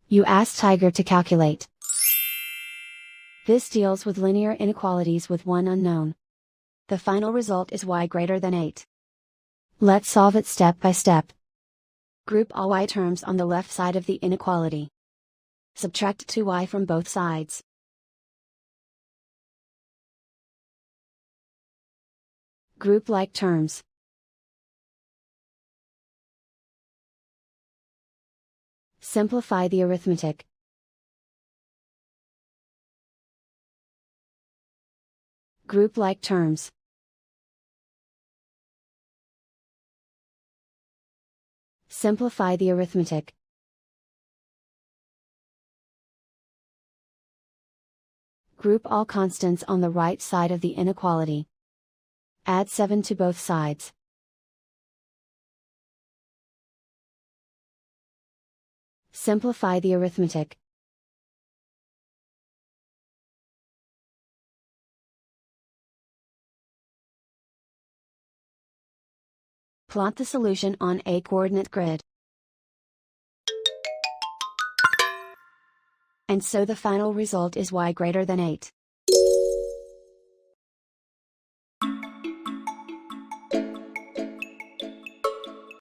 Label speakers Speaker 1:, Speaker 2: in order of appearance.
Speaker 1: You ask Tiger to calculate. This deals with linear inequalities with one unknown. The final result is y greater than 8. Let's solve it step by step. Group all y terms on the left side of the inequality. Subtract 2y from both sides. Group like terms. Simplify the arithmetic. Group like terms. Simplify the arithmetic. Group all constants on the right side of the inequality. Add 7 to both sides. Simplify the arithmetic. Plot the solution on a coordinate grid. And so the final result is y greater than 8.